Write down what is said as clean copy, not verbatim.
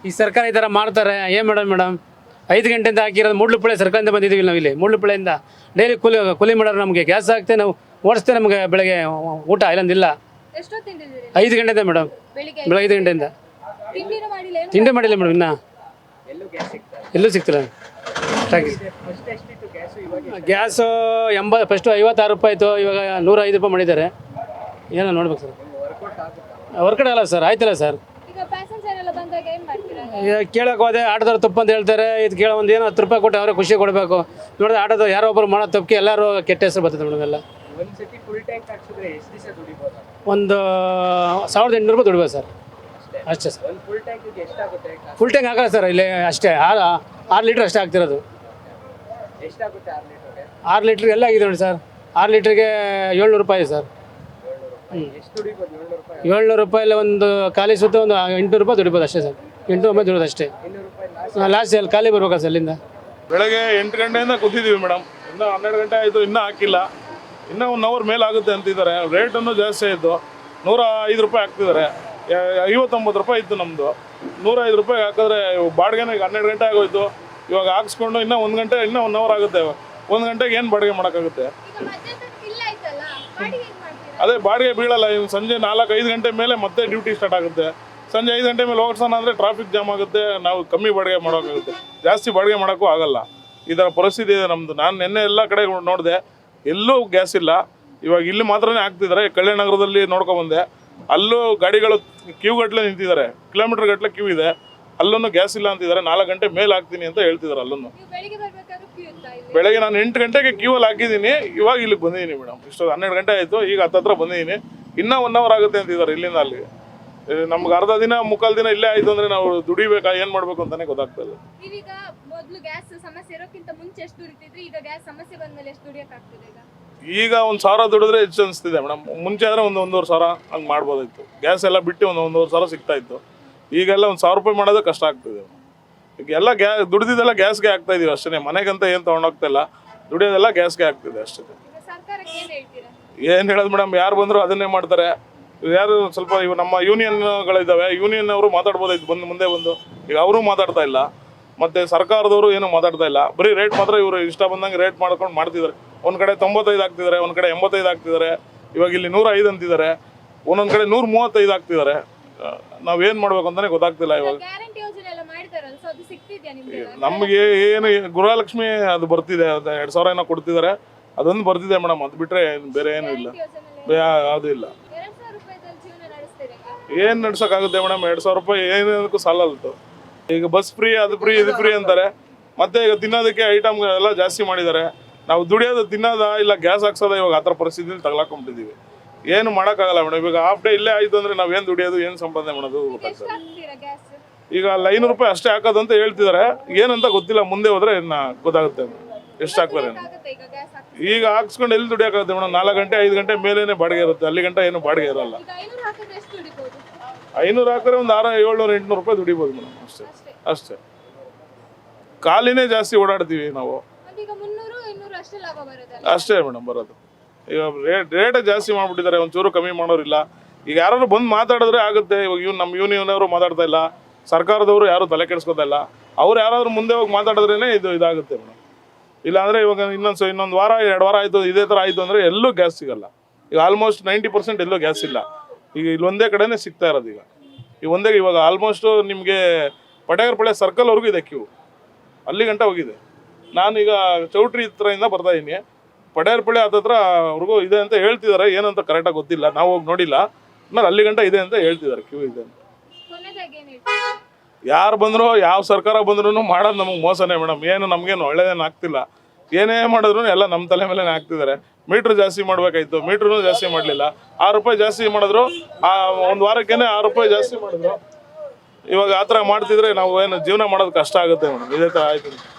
ಈ ಸರ್ಕಾರ ಈ ಥರ ಮಾಡ್ತಾರೆ ಏನು ಮೇಡಮ್ 5 ಗಂಟೆಯಿಂದ ಹಾಕಿರೋದು ಮೂಡ್ಲುಪಳೆ ಸರ್ಕಾರದಿಂದ ಬಂದಿದ್ದೀವಿ ನಾವು ಇಲ್ಲಿ ಮೂಡ್ಲುಪಳೆಯಿಂದ ಡೈಲಿ ಕೂಲಿ ಮಾಡೋರು ನಮಗೆ ಗ್ಯಾಸ್ ಹಾಕ್ತೆ ನಾವು ಓಡಿಸ್ತೇ ನಮಗೆ ಬೆಳಗ್ಗೆ ಊಟ ಇಲ್ಲೊಂದಿಲ್ಲ 5 ಗಂಟೆಯಿಂದ ಮೇಡಮ್ ಬೆಳಗ್ಗೆ 5 ಗಂಟೆಯಿಂದ ತಿಂಡಿ ಮಾಡಿಲ್ಲ ಮೇಡಮ್ ಇನ್ನೂ ಎಲ್ಲೂ ಸಿಗ್ತಿಲ್ಲ ಗ್ಯಾಸು ಫಸ್ಟು 56 ರೂಪಾಯಿ ಇತ್ತು ಇವಾಗ 105 ರೂಪಾಯಿ ಮಾಡಿದ್ದಾರೆ ಏನೋ ನೋಡ್ಬೇಕು ಸರ್ ವರ್ಕೌಟ್ ಆಗಲ್ಲ ಸರ್ ಆಯ್ತಿಲ್ಲ ಸರ್ ಕೇಳಕ್ಕೆ ಹೋದೆ ಆಟೋದವ್ರು ತಪ್ಪು ಅಂತ ಹೇಳ್ತಾರೆ ಇದು ಕೇಳೋ ಒಂದು ಏನೋ 10 ರೂಪಾಯಿ ಕೊಟ್ಟು ಅವರೇ ಖುಷಿ ಕೊಡಬೇಕು ನೋಡಿದ್ರೆ ಆಟೋದ ಯಾರೋ ಒಬ್ಬರು ಮಾಡೋ ತಪ್ಪಿಗೆ ಎಲ್ಲರೂ ಕೆಟ್ಟ ಹೆಸರು ಬರ್ತದೆ ಮೇಡಮ್ ಎಲ್ಲ ಒಂದು 1800 ರೂಪಾಯಿ ದುಡಿಬೋದು ಸರ್ ಅಷ್ಟೇ ಸರ್ ಫುಲ್ ಟ್ಯಾಂಕ್ ಆಗಲ್ಲ ಸರ್ ಇಲ್ಲಿ ಅಷ್ಟೇ 6 ಲೀಟ್ರ್ ಅಷ್ಟೇ ಆಗ್ತಿರೋದು 6 ಲೀಟ್ರಿಗೆ ಎಲ್ಲ ಆಗಿದೆ ನೋಡಿ ಸರ್ 6 ಲೀಟ್ರಿಗೆ 700 ರೂಪಾಯಿ ಸರ್ 700 ರೂಪಾಯಲ್ಲಿ ಒಂದು ಖಾಲಿ ಸುತ್ತ ಒಂದು 800 ರೂಪಾಯಿ ದುಡಿಬೋದು ಅಷ್ಟೇ ಸರ್ 800 ದುಡಿಬೋದು ಅಷ್ಟೇ ಲಾಸ್ಟ್ ಅಲ್ಲಿ ಖಾಲಿ ಬರ್ಬೇಕಾ ಸರ್ ಅಲ್ಲಿಂದ ಬೆಳಗ್ಗೆ 8 ಗಂಟೆಯಿಂದ ಕೂತಿದ್ದೀವಿ ಮೇಡಮ್ ಇನ್ನೂ 12 ಗಂಟೆ ಆಯಿತು ಇನ್ನೂ ಹಾಕಿಲ್ಲ ಇನ್ನೂ 1 ಅವರ್ ಮೇಲೆ ಆಗುತ್ತೆ ಅಂತಿದ್ದಾರೆ ರೇಟನ್ನು ಜಾಸ್ತಿ ಆಯಿತು 105 ರೂಪಾಯಿ ಹಾಕ್ತಿದ್ದಾರೆ 59 ರೂಪಾಯಿ ಇತ್ತು ನಮ್ಮದು 105 ರೂಪಾಯಿ ಹಾಕಿದ್ರೆ ಬಾಡಿಗೆನ ಈಗ 12 ಗಂಟೆ ಆಗೋಯ್ತು ಇವಾಗ ಹಾಕ್ಸ್ಕೊಂಡು ಇನ್ನೂ 1 ಗಂಟೆ ಇನ್ನೂ 1 ಅವರ್ ಆಗುತ್ತೆ 1 ಗಂಟೆಗೆ ಏನು ಬಾಡಿಗೆ ಮಾಡೋಕ್ಕಾಗುತ್ತೆ ಅದೇ ಬಾಡಿಗೆ ಬೀಳಲ್ಲ ಇನ್ನು ಸಂಜೆ 4-5 ಗಂಟೆ ಮೇಲೆ ಮತ್ತೆ ಡ್ಯೂಟಿ ಸ್ಟಾರ್ಟ್ ಆಗುತ್ತೆ ಸಂಜೆ 5 ಗಂಟೆ ಮೇಲೆ ಓಡಿಸೋಣ ಅಂದರೆ ಟ್ರಾಫಿಕ್ ಜಾಮ್ ಆಗುತ್ತೆ ನಾವು ಕಮ್ಮಿ ಬಾಡಿಗೆ ಮಾಡೋಕ್ಕಾಗುತ್ತೆ ಜಾಸ್ತಿ ಬಾಡಿಗೆ ಮಾಡೋಕ್ಕೂ ಆಗಲ್ಲ ಈ ಥರ ಪರಿಸ್ಥಿತಿ ಇದೆ ನಮ್ಮದು ನಾನು ನಿನ್ನೆ ಎಲ್ಲ ಕಡೆ ನೋಡಿದೆ ಎಲ್ಲೂ ಗ್ಯಾಸ್ ಇಲ್ಲ ಇವಾಗ ಇಲ್ಲಿ ಮಾತ್ರನೇ ಹಾಕ್ತಿದ್ದಾರೆ ಕಲ್ಯಾಣ ನಗರದಲ್ಲಿ ನೋಡ್ಕೊಬಂದೆ ಅಲ್ಲೂ ಗಾಡಿಗಳು ಕ್ಯೂ ಗಟ್ಟಲೆ ನಿಂತಿದ್ದಾರೆ ಕಿಲೋಮೀಟರ್ ಗಟ್ಟಲೆ ಕ್ಯೂ ಇದೆ ಅಲ್ಲೂ ಗ್ಯಾಸ್ ಇಲ್ಲ ಅಂತಿದ್ದಾರೆ 4 ಗಂಟೆ ಮೇಲೆ ಹಾಕ್ತೀನಿ ಅಂತ ಹೇಳ್ತಿದ್ದಾರೆ ಅಲ್ಲೂ ಬೆಳಗ್ಗೆ ನಾನು 8 ಗಂಟೆಗೆ ಕ್ಯೂ ಅಲ್ಲಿ ಹಾಕಿದ್ದೀನಿ ಇವಾಗ ಇಲ್ಲಿಗೆ ಬಂದಿದ್ದೀನಿ ಮೇಡಮ್ ಇಷ್ಟು 12 ಗಂಟೆ ಆಯಿತು ಈಗ ಹತ್ತತ್ರ ಬಂದಿದ್ದೀನಿ ಇನ್ನೂ 1 ಅವರ್ ಆಗುತ್ತೆ ಅಂತಿದ್ದಾರೆ ಇಲ್ಲಿಂದ ಅಲ್ಲಿಗೆ ನಮ್ಗೆ ಅರ್ಧ ದಿನ ಮುಕ್ಕಾಲು ದಿನ ಇಲ್ಲೇ ಆಯಿತು ಅಂದರೆ ನಾವು ದುಡಿಬೇಕಾ ಏನು ಮಾಡಬೇಕು ಅಂತಲೇ ಗೊತ್ತಾಗ್ತಾ ಇಲ್ಲ ಈಗ 1,000 ದುಡಿದ್ರೆ ಹೆಚ್ಚು ಅನಿಸ್ತಿದೆ ಮೇಡಮ್ ಮುಂಚೆ ಆದರೆ 1,500 ಸಾವಿರ ಹಂಗೆ ಮಾಡ್ಬೋದಾಯ್ತು ಗ್ಯಾಸ್ ಎಲ್ಲ ಬಿಟ್ಟು 1,500 ಸಾವಿರ ಸಿಗ್ತಾ ಇತ್ತು ಈಗೆಲ್ಲ 1,000 ರೂಪಾಯಿ ಮಾಡೋದು ಕಷ್ಟ ಆಗ್ತಿದೆ ಈಗ ಎಲ್ಲ ದುಡಿದಿದ್ದೆಲ್ಲ ಗ್ಯಾಸ್ಗೆ ಆಗ್ತಾ ಇದೀವಿ ಅಷ್ಟೇ ಮನೆಗಂತ ಏನು ತೊಗೊಂಡೋಗ್ತಾ ಇಲ್ಲ ದುಡಿಯೋದೆಲ್ಲ ಗ್ಯಾಸ್ಗೆ ಆಗ್ತಿದೆ ಅಷ್ಟೇ ಏನು ಹೇಳೋದು ಮೇಡಮ್ ಯಾರು ಬಂದರೂ ಅದನ್ನೇ ಮಾಡ್ತಾರೆ ಯಾರು ಸ್ವಲ್ಪ ಇವು ನಮ್ಮ ಯೂನಿಯನ್ಗಳಿದ್ದಾವೆ ಯೂನಿಯನ್ ಅವರು ಮಾತಾಡ್ಬೋದಾಯ್ತು ಮುಂದೆ ಬಂದು ಈಗ ಅವರು ಮಾತಾಡ್ತಾ ಇಲ್ಲ ಮತ್ತು ಸರ್ಕಾರದವರು ಏನು ಮಾತಾಡ್ತಾ ಇಲ್ಲ ಬರೀ ರೇಟ್ ಮಾತ್ರ ಇವರು ಇಷ್ಟ ಬಂದಂಗೆ ರೇಟ್ ಮಾಡ್ಕೊಂಡು ಮಾಡ್ತಿದ್ದಾರೆ ಒಂದು ಕಡೆ 95 ಆಗ್ತಿದ್ದಾರೆ ಒಂದು ಕಡೆ 85 ಆಗ್ತಿದ್ದಾರೆ ಇವಾಗ ಇಲ್ಲಿ 105 ಅಂತಿದ್ದಾರೆ ಒಂದೊಂದು ಕಡೆ 135 ಆಗ್ತಿದ್ದಾರೆ ನಾವೇನು ಮಾಡ್ಬೇಕು ಅಂತಲೇ ಗೊತ್ತಾಗ್ತಿಲ್ಲ ಇವಾಗ ನಮಗೆ ಏನು ಗೃಹಲಕ್ಷ್ಮಿ ಅದು ಬರ್ತಿದೆ ಅದು 2,000 ಏನೋ ಕೊಡ್ತಿದ್ದಾರೆ ಅದೊಂದು ಬರ್ತಿದೆ ಮೇಡಮ್ ಅದು ಬಿಟ್ಟರೆ ಬೇರೆ ಏನೂ ಇಲ್ಲ ಯಾವುದೂ ಇಲ್ಲ ಏನು ನಡ್ಸೋಕ್ಕಾಗುತ್ತೆ ಮೇಡಮ್ 2,000 ರೂಪಾಯಿ ಏನಕ್ಕೂ ಸಾಲಲ್ತು ಈಗ ಬಸ್ ಫ್ರೀ ಅದು ಫ್ರೀ ಇದು ಫ್ರೀ ಅಂತಾರೆ ಮತ್ತೆ ಈಗ ತಿನ್ನೋದಕ್ಕೆ ಐಟಮ್ ಎಲ್ಲ ಜಾಸ್ತಿ ಮಾಡಿದ್ದಾರೆ ನಾವು ದುಡಿಯೋದು ತಿನ್ನೋದ ಇಲ್ಲ ಗ್ಯಾಸ್ ಹಾಕ್ಸೋದ ಇವಾಗ ಆ ಥರ ಪರಿಸ್ಥಿತಿಯಲ್ಲಿ ತಗೊಳಕೊಂಡ್ಬಿಟ್ಟಿದ್ದೀವಿ ಏನು ಮಾಡೋಕ್ಕಾಗಲ್ಲ ಮೇಡಮ್ ಇವಾಗ ಹಾಫ್ ಡೇ ಇಲ್ಲೇ ಆಯಿತು ಅಂದರೆ ನಾವು ಏನು ದುಡಿಯೋದು ಏನು ಸಂಪಾದನೆ ಮಾಡೋದು ಗೊತ್ತಾಗ್ತದೆ ಈಗ 500 ರೂಪಾಯಿ ಅಷ್ಟೇ ಹಾಕೋದಂತ ಹೇಳ್ತಿದ್ದಾರೆ ಏನಂತ ಗೊತ್ತಿಲ್ಲ ಮುಂದೆ ಹೋದರೆ ಗೊತ್ತಾಗುತ್ತೆ ಎಷ್ಟು ಹಾಕ್ತಾರೆ ಈಗ ಹಾಕ್ಸ್ಕೊಂಡು ಎಲ್ಲಿ ದುಡಿಯೋಕ್ಕಾಗುತ್ತೆ ಮೇಡಮ್ 4 ಗಂಟೆ 5 ಗಂಟೆ ಮೇಲೇ ಬಾಡಿಗೆ ಇರುತ್ತೆ ಅಲ್ಲಿ ಗಂಟೆ ಏನು ಬಾಡಿಗೆ ಇರೋಲ್ಲ 500 ಹಾಕಿದ್ರೆ ಒಂದು 600-700-800 ರೂಪಾಯಿ ದುಡಿಬೋದು ಮೇಡಮ್ ಅಷ್ಟೇ ಖಾಲಿನೇ ಜಾಸ್ತಿ ಓಡಾಡ್ತೀವಿ ನಾವು ಅಷ್ಟೇ ಮೇಡಮ್ ಬರೋದು ಈಗ ರೇಟೇ ಜಾಸ್ತಿ ಮಾಡಿಬಿಟ್ಟಿದ್ದಾರೆ ಒಂಚೂರು ಕಮ್ಮಿ ಮಾಡೋರಿಲ್ಲ ಈಗ ಯಾರು ಬಂದು ಮಾತಾಡಿದ್ರೆ ಆಗುತ್ತೆ ಇವಾಗ ನಮ್ಮ ಯೂನಿಯನ್ ಅವರು ಮಾತಾಡ್ತಾ ಇಲ್ಲ ಸರ್ಕಾರದವರು ಯಾರು ತಲೆ ಕೆಡಿಸ್ಕೊತಾ ಇಲ್ಲ ಅವ್ರು ಯಾರಾದರೂ ಮುಂದೆ ಹೋಗಿ ಮಾತಾಡಿದ್ರೇ ಇದಾಗುತ್ತೆ ಮೇಡಮ್ ಇಲ್ಲಾಂದರೆ ಇವಾಗ ಇನ್ನೊಂದು ವಾರ 2 ವಾರ ಆಯಿತು ಇದೇ ಥರ ಆಯಿತು ಅಂದರೆ ಎಲ್ಲೂ ಗ್ಯಾಸ್ ಸಿಗಲ್ಲ ಈಗ ಆಲ್ಮೋಸ್ಟ್ 90% ಎಲ್ಲೂ ಗ್ಯಾಸ್ ಇಲ್ಲ ಈಗ ಇಲ್ಲೊಂದೇ ಕಡೆನೇ ಸಿಗ್ತಾ ಇರೋದು ಈಗ ಇವಾಗ ಆಲ್ಮೋಸ್ಟು ನಿಮಗೆ ಪಟೇಗರಪಳ್ಳಿ ಸರ್ಕಲ್ವರೆಗೂ ಇದೆ ಕ್ಯೂ ಅಲ್ಲಿ ಗಂಟ ಹೋಗಿದೆ ನಾನೀಗ ಚೌಟ್ರಿ ಹತ್ರದಿಂದ ಬರ್ತಾಯಿದ್ದೀನಿ ಪಟೇಗರಪಳ್ಳಿ ಹತ್ರ ಅವ್ರಿಗೂ ಇದೆ ಅಂತ ಹೇಳ್ತಿದ್ದಾರೆ ಏನಂತ ಕರೆಕ್ಟಾಗಿ ಗೊತ್ತಿಲ್ಲ ನಾವು ಹೋಗಿ ನೋಡಿಲ್ಲ ನಾನು ಅಲ್ಲಿ ಗಂಟ ಇದೆ ಅಂತ ಹೇಳ್ತಿದ್ದಾರೆ ಕ್ಯೂ ಇದೆ ಅಂತ ಯಾರು ಬಂದರೂ ಯಾವ ಸರ್ಕಾರ ಬಂದ್ರೂ ಮಾಡೋದು ನಮಗೆ ಮೋಸನೇ ಮೇಡಮ್ ಏನು ನಮಗೇನು ಒಳ್ಳೇದೇನು ಆಗ್ತಿಲ್ಲ ಏನೇ ಮಾಡಿದ್ರು ಎಲ್ಲ ನಮ್ಮ ತಲೆ ಮೇಲೆ ಹಾಕ್ತಿದ್ದಾರೆ ಮೀಟ್ರ್ ಜಾಸ್ತಿ ಮಾಡಬೇಕಾಯ್ತು ಮೀಟ್ರೂ ಜಾಸ್ತಿ ಮಾಡಲಿಲ್ಲ 6 ರೂಪಾಯಿ ಜಾಸ್ತಿ ಮಾಡಿದ್ರು ಒಂದು ವಾರಕ್ಕೇನೆ 6 ರೂಪಾಯಿ ಜಾಸ್ತಿ ಮಾಡಿದ್ರು ಇವಾಗ ಆ ಥರ ಮಾಡ್ತಿದ್ರೆ ನಾವು ಏನು ಜೀವನ ಮಾಡೋದು ಕಷ್ಟ ಆಗುತ್ತೆ ಮೇಡಮ್ ಇದೇ ಥರ ಆಯ್ತು.